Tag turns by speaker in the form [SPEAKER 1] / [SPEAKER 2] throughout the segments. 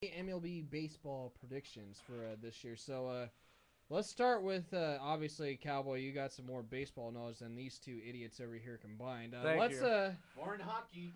[SPEAKER 1] MLB baseball predictions for this year. So let's start with obviously Cowboy. You got some more baseball knowledge than these two idiots over here combined.
[SPEAKER 2] Thank you.
[SPEAKER 3] More in hockey.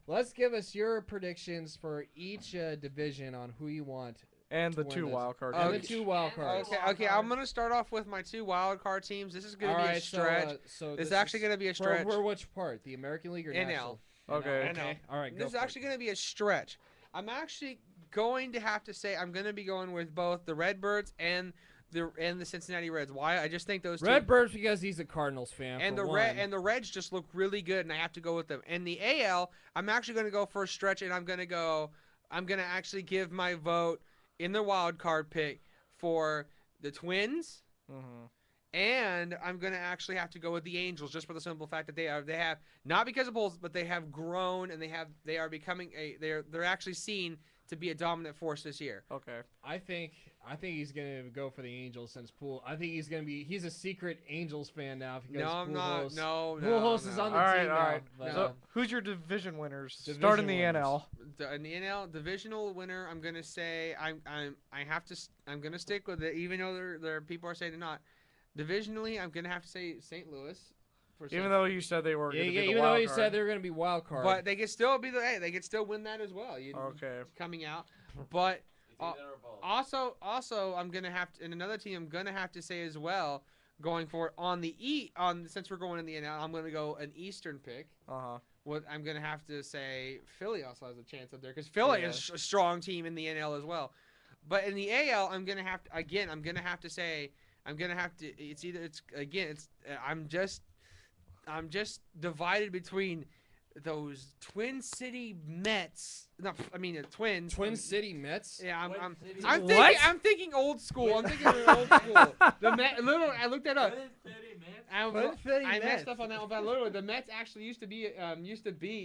[SPEAKER 1] Let's give us your predictions for each division on who you want.
[SPEAKER 2] And the
[SPEAKER 1] win
[SPEAKER 2] two
[SPEAKER 1] this.
[SPEAKER 2] wild cards.
[SPEAKER 1] And the
[SPEAKER 2] each.
[SPEAKER 1] two wild cards.
[SPEAKER 4] Okay. I'm gonna start off with my two wild card teams. This is gonna be a stretch.
[SPEAKER 1] So
[SPEAKER 4] It's actually gonna be a stretch.
[SPEAKER 1] For which part? The American League or
[SPEAKER 4] NL.
[SPEAKER 1] National?
[SPEAKER 2] Okay.
[SPEAKER 1] NL. All right.
[SPEAKER 4] This is actually going to be a stretch. I'm actually going to have to say I'm going to be going with both the Redbirds and the Cincinnati Reds. Why? I just think those
[SPEAKER 1] Redbirds because he's a Cardinals fan.
[SPEAKER 4] and the Reds just look really good, and I have to go with them. And the AL, I'm actually going to go for a stretch, and I'm going to actually give my vote in the wild card pick for the Twins.
[SPEAKER 2] Mm-hmm.
[SPEAKER 4] And I'm going to actually have to go with the Angels just for the simple fact that they have not because of Bulls, but they have grown and they are becoming they're actually seen to be a dominant force this year.
[SPEAKER 2] Okay.
[SPEAKER 1] I think he's gonna go for the Angels since Poole. I think he's a secret Angels fan now because
[SPEAKER 4] No, I'm not. No.
[SPEAKER 1] Pujols is on the
[SPEAKER 2] All
[SPEAKER 1] team
[SPEAKER 2] right, all right.
[SPEAKER 1] now.
[SPEAKER 2] So, who's your division winners?
[SPEAKER 1] Division
[SPEAKER 2] Start in the
[SPEAKER 1] winners.
[SPEAKER 2] NL.
[SPEAKER 4] In the NL divisional winner, I'm going to say I'm going to stick with it, even though there people are saying they're not. Divisionally, I'm going to have to say St. Louis.
[SPEAKER 2] Even though you said they were going to be the
[SPEAKER 1] even though
[SPEAKER 2] wild
[SPEAKER 1] you
[SPEAKER 2] card.
[SPEAKER 1] said they were going to be wild card.
[SPEAKER 4] But they could still be they could still win that as well.
[SPEAKER 2] Okay.
[SPEAKER 4] Coming out. But
[SPEAKER 3] It's either or both.
[SPEAKER 4] also I'm going to have to, and another team I'm going to have to say as well, going for since we're going in the NL, I'm going to go an Eastern pick.
[SPEAKER 2] Uh-huh.
[SPEAKER 4] What I'm going to have to say, Philly also has a chance up there because Philly is a strong team in the NL as well. But in the AL, I'm going to have to say, I'm just divided between those Twin City Mets. No, I mean the Twins.
[SPEAKER 1] Twin City Mets.
[SPEAKER 4] Yeah,
[SPEAKER 3] City
[SPEAKER 4] I'm thinking old school. I'm thinking old school. The Met. Literally, I looked that up.
[SPEAKER 3] Twin City Mets.
[SPEAKER 4] I messed up on that one, but literally, the Mets actually used to be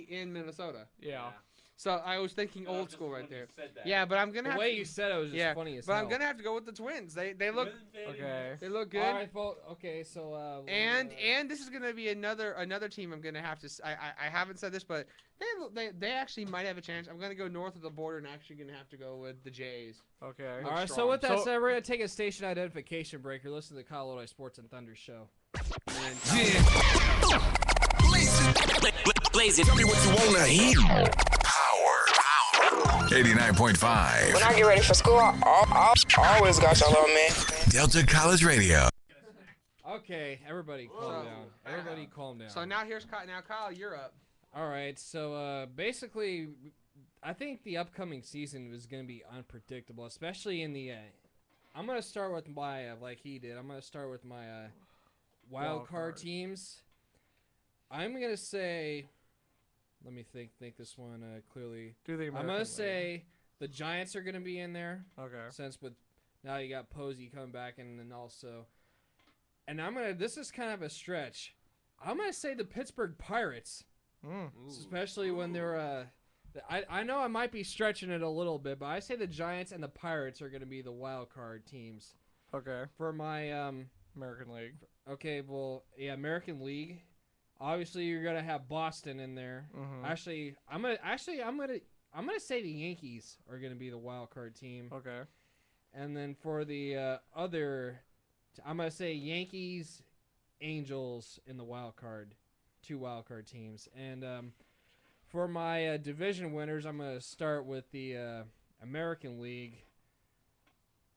[SPEAKER 4] in Minnesota.
[SPEAKER 2] Yeah.
[SPEAKER 4] So I was thinking old school right there. Yeah, but I'm gonna
[SPEAKER 1] The
[SPEAKER 4] have
[SPEAKER 1] way
[SPEAKER 4] to,
[SPEAKER 1] you said it was just funny as
[SPEAKER 4] but
[SPEAKER 1] hell.
[SPEAKER 4] I'm gonna have to go with the Twins. They look
[SPEAKER 2] Okay.
[SPEAKER 4] they look good.
[SPEAKER 1] All right, well, okay, so
[SPEAKER 4] And this is gonna be another team I'm gonna have to. I haven't said this, but they actually might have a chance. I'm gonna go north of the border and actually gonna have to go with the Jays.
[SPEAKER 2] Okay.
[SPEAKER 1] all right. So with that said, we're gonna take a station identification break. You're listening to the Kyle Lodi Sports and Thunder show.
[SPEAKER 5] Blaze it. Tell me what you wanna hear. Power. 89.5.
[SPEAKER 6] When I get ready for school, I always got y'all on me.
[SPEAKER 5] Delta College Radio.
[SPEAKER 1] Okay, everybody calm down. Everybody calm down.
[SPEAKER 4] So now Kyle, you're up.
[SPEAKER 1] All right, so basically, I think the upcoming season is going to be unpredictable, especially in the. I'm going to start with my like he did. I'm going to start with my wild card teams. I'm going to say. Let me think this one clearly.
[SPEAKER 2] Do the
[SPEAKER 1] I'm
[SPEAKER 2] American
[SPEAKER 1] going to
[SPEAKER 2] League.
[SPEAKER 1] say the Giants are going to be in there.
[SPEAKER 2] Okay.
[SPEAKER 1] Since with now you got Posey coming back, and then also, and this is kind of a stretch. I'm going to say the Pittsburgh Pirates. Especially when they're I know I might be stretching it a little bit, but I say the Giants and the Pirates are going to be the wild card teams.
[SPEAKER 2] Okay.
[SPEAKER 1] For my
[SPEAKER 2] American League.
[SPEAKER 1] okay, well, yeah, American League. Obviously, you're going to have Boston in there.
[SPEAKER 2] Mm-hmm.
[SPEAKER 1] Actually, I'm going to say the Yankees are going to be the wild card team.
[SPEAKER 2] Okay.
[SPEAKER 1] And then for the other I'm going to say Yankees, Angels in the wild card. 2 wild card teams. And for my division winners, I'm going to start with the American League.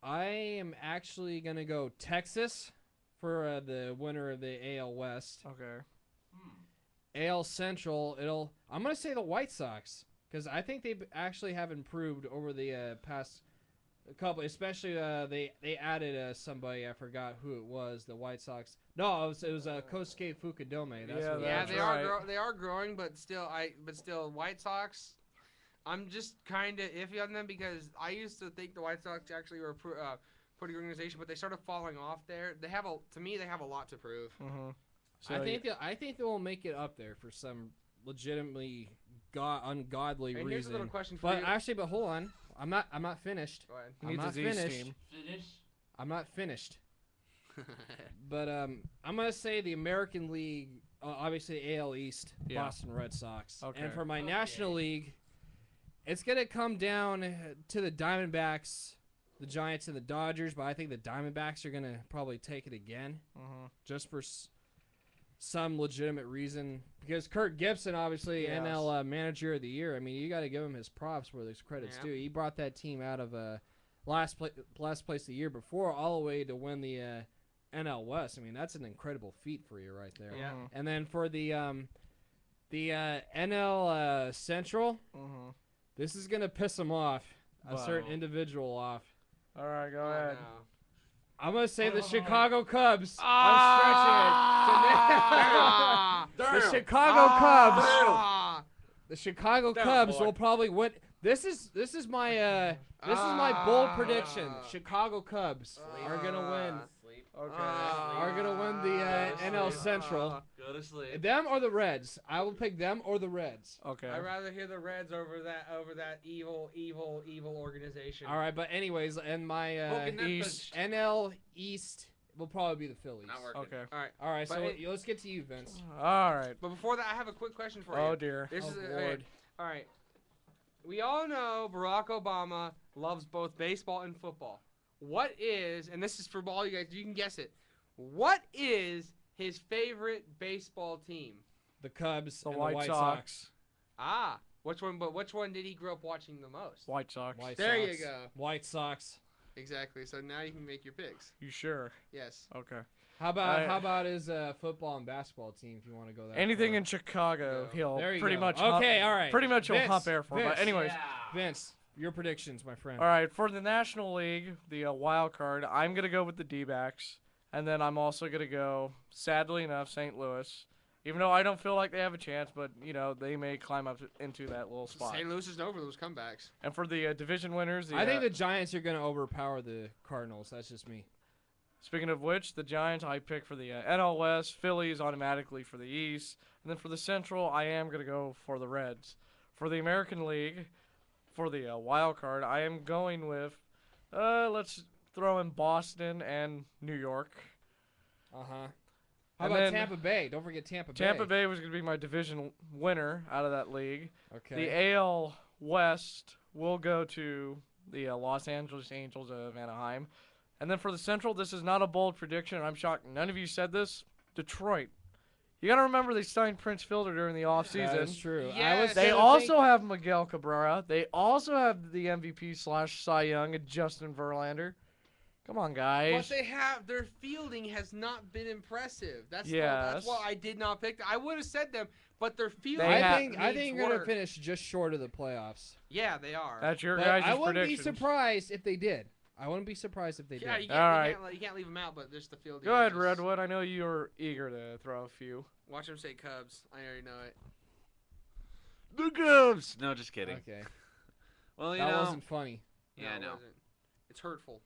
[SPEAKER 1] I am actually going to go Texas for the winner of the AL West.
[SPEAKER 2] Okay.
[SPEAKER 1] AL Central, I'm going to say the White Sox because I think they actually have improved over the past couple, especially they added somebody, I forgot who it was, the White Sox. No, it was Kosuke Fukudome. That's what
[SPEAKER 4] They are growing, but still White Sox. I'm just kind of iffy on them because I used to think the White Sox actually were a pretty good organization, but they started falling off there. They have a lot to prove.
[SPEAKER 2] Mm-hmm. So
[SPEAKER 1] I think they will make it up there for some legitimately ungodly
[SPEAKER 4] And
[SPEAKER 1] reason.
[SPEAKER 4] here's a little question for you.
[SPEAKER 1] But hold on, I'm not finished.
[SPEAKER 4] Go ahead.
[SPEAKER 2] he
[SPEAKER 1] I'm
[SPEAKER 2] needs
[SPEAKER 1] not
[SPEAKER 2] a Z's
[SPEAKER 1] finished.
[SPEAKER 2] team.
[SPEAKER 3] Finish.
[SPEAKER 1] I'm not finished. But I'm gonna say the American League, obviously AL East,
[SPEAKER 2] Yeah.
[SPEAKER 1] Boston Red Sox.
[SPEAKER 2] Okay.
[SPEAKER 1] And for my National League, It's going to come down to the Diamondbacks, the Giants, and the Dodgers, but I think the Diamondbacks are going to probably take it again just for some legitimate reason. Because Kirk Gibson, obviously,
[SPEAKER 2] Yes.
[SPEAKER 1] NL Manager of the Year. I mean, you got to give him his props where there's credits due. He brought that team out of last place the year before all the way to win the NL West. I mean, that's an incredible feat for you right there.
[SPEAKER 4] Yeah.
[SPEAKER 1] And then for the NL Central, this is going to piss him off, a certain individual off.
[SPEAKER 2] All right, go ahead.
[SPEAKER 1] I'm going to say the Chicago Cubs.
[SPEAKER 4] Ah!
[SPEAKER 1] I'm stretching it. The Chicago Cubs.
[SPEAKER 4] Ah!
[SPEAKER 1] The Chicago
[SPEAKER 2] Damn,
[SPEAKER 1] Cubs
[SPEAKER 2] boy.
[SPEAKER 1] will probably win. This is my bold prediction. Chicago Cubs are going to win.
[SPEAKER 3] Sleep.
[SPEAKER 2] Okay.
[SPEAKER 1] Are going to win the NL Central.
[SPEAKER 3] Go to sleep.
[SPEAKER 1] Them or the Reds. I will pick them or the Reds.
[SPEAKER 2] Okay.
[SPEAKER 4] I'd rather hear the Reds over that evil organization.
[SPEAKER 1] All right, but anyways, and my
[SPEAKER 3] Poking that
[SPEAKER 2] East.
[SPEAKER 3] bitch.
[SPEAKER 1] NL East will probably be the Phillies.
[SPEAKER 3] Not working.
[SPEAKER 2] Okay.
[SPEAKER 1] All right, so
[SPEAKER 4] But
[SPEAKER 1] let's get to you, Vince.
[SPEAKER 2] All right.
[SPEAKER 4] But before that, I have a quick question for you.
[SPEAKER 2] Oh dear.
[SPEAKER 4] This
[SPEAKER 1] Oh,
[SPEAKER 4] is
[SPEAKER 1] Lord.
[SPEAKER 4] okay. All right. We all know Barack Obama loves both baseball and football. What is, and this is for all you guys, you can guess it. What is his favorite baseball team?
[SPEAKER 1] The Cubs
[SPEAKER 2] The
[SPEAKER 1] and
[SPEAKER 2] White
[SPEAKER 1] the White
[SPEAKER 2] Sox.
[SPEAKER 1] Sox.
[SPEAKER 4] Ah, which one? But which one did he grow up watching the most?
[SPEAKER 2] White Sox.
[SPEAKER 1] White
[SPEAKER 4] There
[SPEAKER 1] Sox.
[SPEAKER 4] you go.
[SPEAKER 1] White Sox.
[SPEAKER 4] Exactly. So now you can make your picks.
[SPEAKER 2] You sure?
[SPEAKER 4] Yes.
[SPEAKER 2] Okay.
[SPEAKER 1] How about his football and basketball team? If you want to go there.
[SPEAKER 2] Anything in Chicago,
[SPEAKER 4] Yeah.
[SPEAKER 2] he'll
[SPEAKER 1] There you
[SPEAKER 2] pretty
[SPEAKER 1] go.
[SPEAKER 2] much.
[SPEAKER 1] Okay, all right.
[SPEAKER 2] Pretty much he'll
[SPEAKER 1] Vince,
[SPEAKER 2] hump air for.
[SPEAKER 1] Vince.
[SPEAKER 2] But anyways,
[SPEAKER 1] Vince, your predictions, my friend.
[SPEAKER 2] all right. For the National League, the wild card, I'm gonna go with the D-backs, and then I'm also gonna go, sadly enough, St. Louis. Even though I don't feel like they have a chance, but they may climb up into that little spot.
[SPEAKER 4] St. Louis is known for those comebacks.
[SPEAKER 2] And for the division winners,
[SPEAKER 1] I think the Giants are going to overpower the Cardinals. That's just me.
[SPEAKER 2] Speaking of which, the Giants I pick for the NL West, Phillies automatically for the East, and then for the Central, I am going to go for the Reds. For the American League, for the wild card, I am going with, let's throw in Boston and New York.
[SPEAKER 1] Uh-huh. How
[SPEAKER 2] And
[SPEAKER 1] about
[SPEAKER 2] then
[SPEAKER 1] Tampa Bay? Don't forget Tampa Bay.
[SPEAKER 2] Tampa Bay was going to be my division winner out of that league.
[SPEAKER 1] Okay.
[SPEAKER 2] The AL West will go to the Los Angeles Angels of Anaheim. And then for the Central, this is not a bold prediction. I'm shocked none of you said this. Detroit. You got to remember they signed Prince Fielder during the offseason.
[SPEAKER 1] That is true. I
[SPEAKER 4] Yes.
[SPEAKER 1] was
[SPEAKER 2] They
[SPEAKER 1] gonna
[SPEAKER 2] also
[SPEAKER 1] think-
[SPEAKER 2] have Miguel Cabrera. They also have the MVP / Cy Young and Justin Verlander. Come on,
[SPEAKER 4] But
[SPEAKER 2] guys.
[SPEAKER 4] they have their fielding has not been impressive. That's
[SPEAKER 2] Yes.
[SPEAKER 4] that's why I did not pick them. I would have said them, but their fielding.
[SPEAKER 2] They
[SPEAKER 1] I
[SPEAKER 2] have-
[SPEAKER 1] think
[SPEAKER 4] needs
[SPEAKER 1] you're going to
[SPEAKER 4] work.
[SPEAKER 1] finish just short of the playoffs.
[SPEAKER 4] Yeah, they are.
[SPEAKER 2] That's your
[SPEAKER 1] But
[SPEAKER 2] guys'
[SPEAKER 1] I wouldn't be
[SPEAKER 2] predictions.
[SPEAKER 1] surprised if they did. I wouldn't be surprised if they
[SPEAKER 4] Yeah,
[SPEAKER 1] did.
[SPEAKER 4] you can't,
[SPEAKER 2] All
[SPEAKER 4] you,
[SPEAKER 2] right.
[SPEAKER 4] can't, you can't leave them out, but there's the fielding.
[SPEAKER 2] Go ahead,
[SPEAKER 4] just-
[SPEAKER 2] Redwood. I know you're eager to throw a few.
[SPEAKER 4] Watch them say Cubs. I already know it.
[SPEAKER 3] The Cubs. No, just kidding.
[SPEAKER 1] Okay.
[SPEAKER 3] Well, you
[SPEAKER 1] That
[SPEAKER 3] know.
[SPEAKER 1] wasn't funny.
[SPEAKER 3] Yeah, I
[SPEAKER 4] it
[SPEAKER 3] know.
[SPEAKER 4] wasn't. It's hurtful.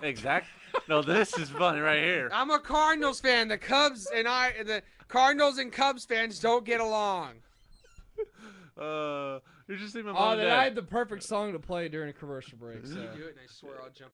[SPEAKER 3] Exact. No, this is funny right here.
[SPEAKER 4] I'm a Cardinals fan. The Cardinals and Cubs fans don't get along.
[SPEAKER 3] You're just leaving my
[SPEAKER 1] Oh,
[SPEAKER 3] mom
[SPEAKER 1] then
[SPEAKER 3] and
[SPEAKER 1] I
[SPEAKER 3] dad.
[SPEAKER 1] had the perfect song to play during a commercial break. So.
[SPEAKER 4] You do it, and I swear I'll jump